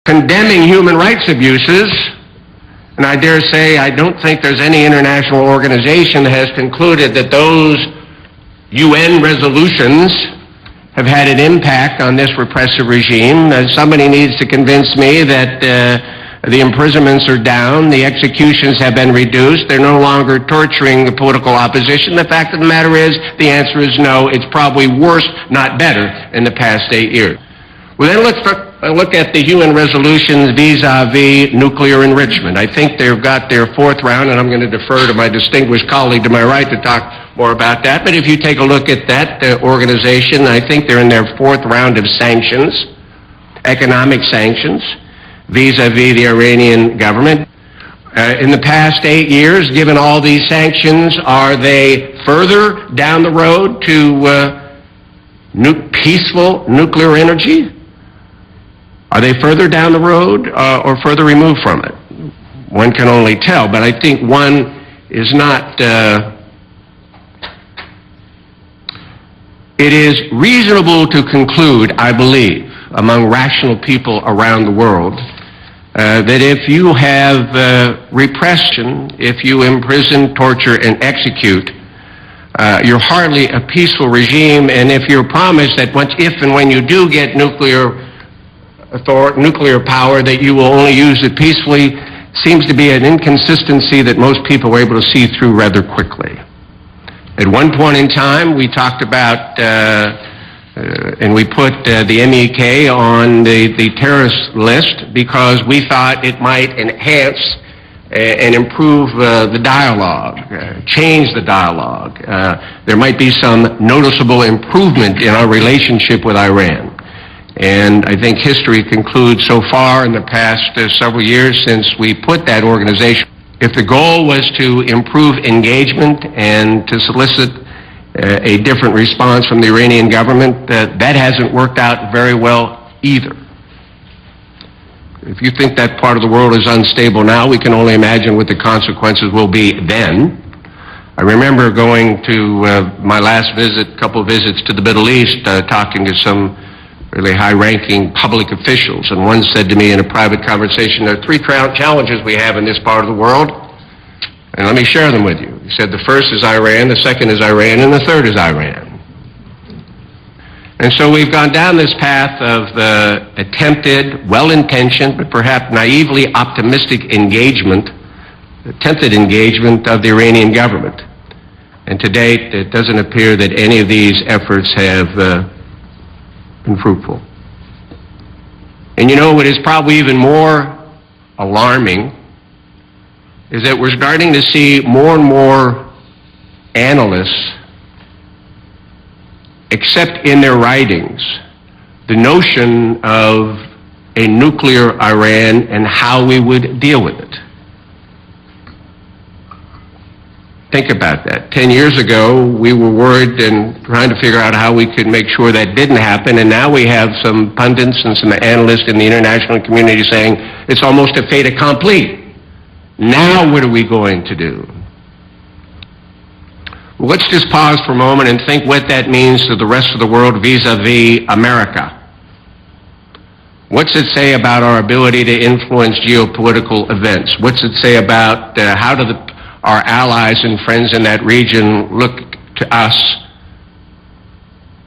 condemning human rights abuses, and I dare say I don't think there's any international organization that has concluded that those UN resolutions have had an impact on this repressive regime. Somebody needs to convince me that the imprisonments are down, the executions have been reduced, they're no longer torturing the political opposition. The fact of the matter is, the answer is no. It's probably worse, not better, in the past 8 years. Well, then let's look at the UN resolutions vis-a-vis nuclear enrichment. I think they've got their fourth round, and I'm going to defer to my distinguished colleague to my right to talk more about that. But if you take a look at that organization, I think they're in their fourth round of sanctions, economic sanctions, vis-a-vis the Iranian government. In the past 8 years, given all these sanctions, are they further down the road to peaceful nuclear energy? Are they further down the road or further removed from it? One can only tell, but I think one is not... It is reasonable to conclude, I believe, among rational people around the world, that if you have repression, if you imprison, torture, and execute, you're hardly a peaceful regime, and if you're promised that if and when you do get nuclear power, that you will only use it peacefully, seems to be an inconsistency that most people are able to see through rather quickly. At one point in time, we talked about, and we put the MEK on the terrorist list because we thought it might enhance and improve the dialogue, change the dialogue. There might be some noticeable improvement in our relationship with Iran. And I think history concludes so far in the past several years since we put that organization. If the goal was to improve engagement and to solicit a different response from the Iranian government, that hasn't worked out very well either. If you think that part of the world is unstable now, we can only imagine what the consequences will be then. I remember going to my last couple of visits to the Middle East, talking to some really high-ranking public officials, and one said to me in a private conversation, there are three challenges we have in this part of the world, and let me share them with you. He said the first is Iran, the second is Iran, and the third is Iran. And so we've gone down this path of attempted, well-intentioned, but perhaps naively optimistic attempted engagement of the Iranian government. And to date, it doesn't appear that any of these efforts have been fruitful. And you know what is probably even more alarming is that we're starting to see more and more analysts accept in their writings the notion of a nuclear Iran and how we would deal with it. Think about that. 10 years ago, we were worried and trying to figure out how we could make sure that didn't happen, and now we have some pundits and some analysts in the international community saying it's almost a fait accompli. Now what are we going to do? Well, let's just pause for a moment and think what that means to the rest of the world vis-a-vis America. What's it say about our ability to influence geopolitical events? What's it say about how do our allies and friends in that region look to us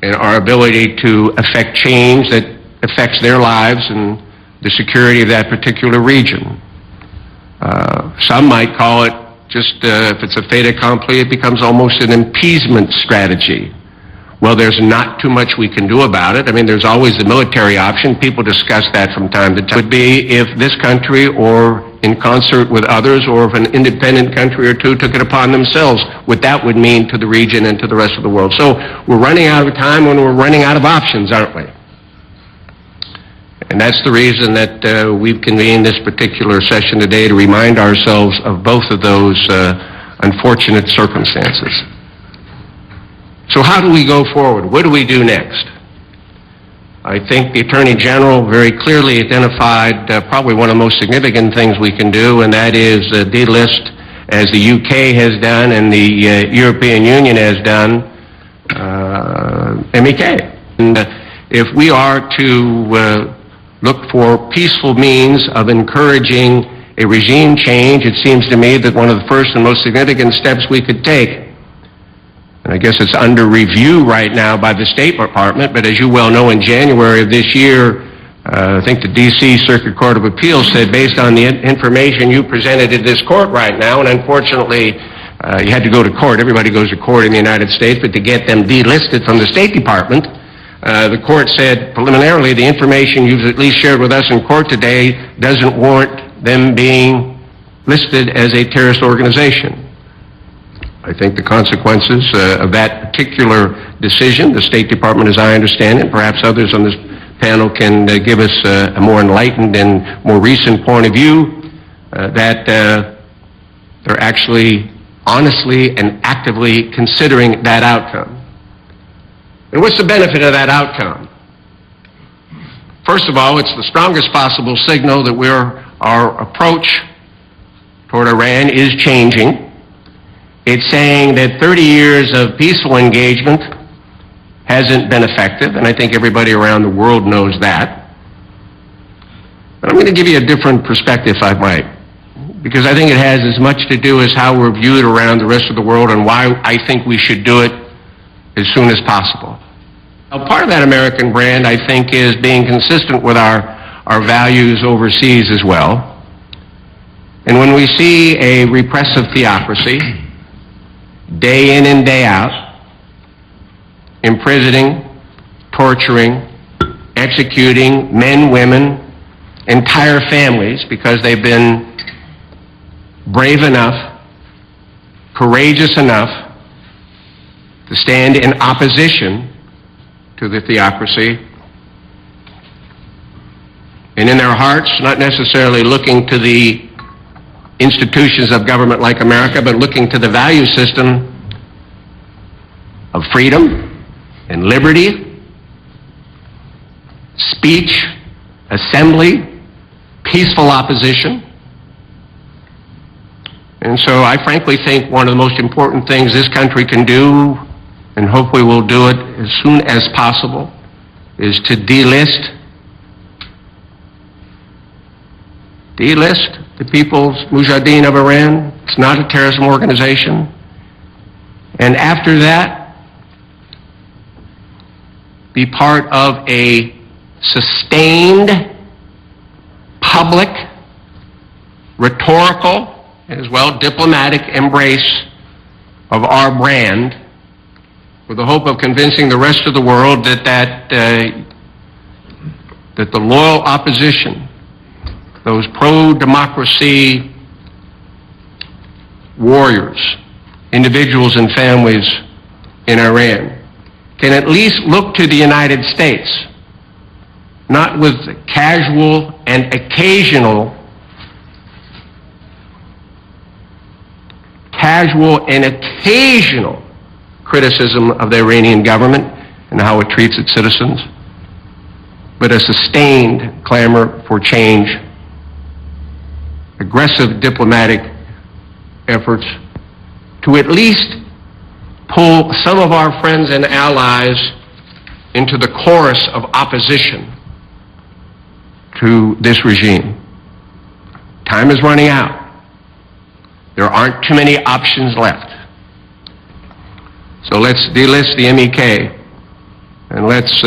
and our ability to affect change that affects their lives and the security of that particular region? Some might call it just, if it's a fait accompli, it becomes almost an appeasement strategy. Well, there's not too much we can do about it. I mean, there's always the military option. People discuss that from time to time. It would be if this country, or in concert with others, or if an independent country or two took it upon themselves, what that would mean to the region and to the rest of the world. So we're running out of time when we're running out of options, aren't we? And that's the reason that we've convened this particular session today, to remind ourselves of both of those unfortunate circumstances. So how do we go forward? What do we do next? I think the Attorney General very clearly identified probably one of the most significant things we can do, and that is delist, as the UK has done and the European Union has done, MEK. And if we are to look for peaceful means of encouraging a regime change, it seems to me that one of the first and most significant steps we could take, and I guess it's under review right now by the State Department, but as you well know, in January of this year, I think the D.C. Circuit Court of Appeals said, based on the information you presented in this court right now, and unfortunately you had to go to court, everybody goes to court in the United States, but to get them delisted from the State Department, the court said preliminarily the information you've at least shared with us in court today doesn't warrant them being listed as a terrorist organization. I think the consequences of that particular decision, the State Department as I understand it, perhaps others on this panel can give us a more enlightened and more recent point of view, that they're actually honestly and actively considering that outcome. And what's the benefit of that outcome? First of all, it's the strongest possible signal that our approach toward Iran is changing. It's saying that 30 years of peaceful engagement hasn't been effective, and I think everybody around the world knows that. But I'm going to give you a different perspective, if I might, because I think it has as much to do as how we're viewed around the rest of the world and why I think we should do it as soon as possible. Now, part of that American brand, I think, is being consistent with our values overseas as well. And when we see a repressive theocracy, day in and day out, imprisoning, torturing, executing men, women, entire families because they've been brave enough, courageous enough to stand in opposition to the theocracy, and in their hearts, not necessarily looking to the institutions of government like America, but looking to the value system of freedom and liberty, speech, assembly, peaceful opposition. And so I frankly think one of the most important things this country can do, and hopefully we'll do it as soon as possible, is to delist the People's Mujahideen of Iran. It's not a terrorism organization. And after that, be part of a sustained, public, rhetorical, as well diplomatic embrace of our brand, with the hope of convincing the rest of the world that the loyal opposition, those pro-democracy warriors, individuals and families in Iran, can at least look to the United States, not with casual and occasional criticism of the Iranian government and how it treats its citizens, but a sustained clamor for change, aggressive diplomatic efforts to at least pull some of our friends and allies into the chorus of opposition to this regime. Time is running out. There aren't too many options left. So let's delist the MEK and let's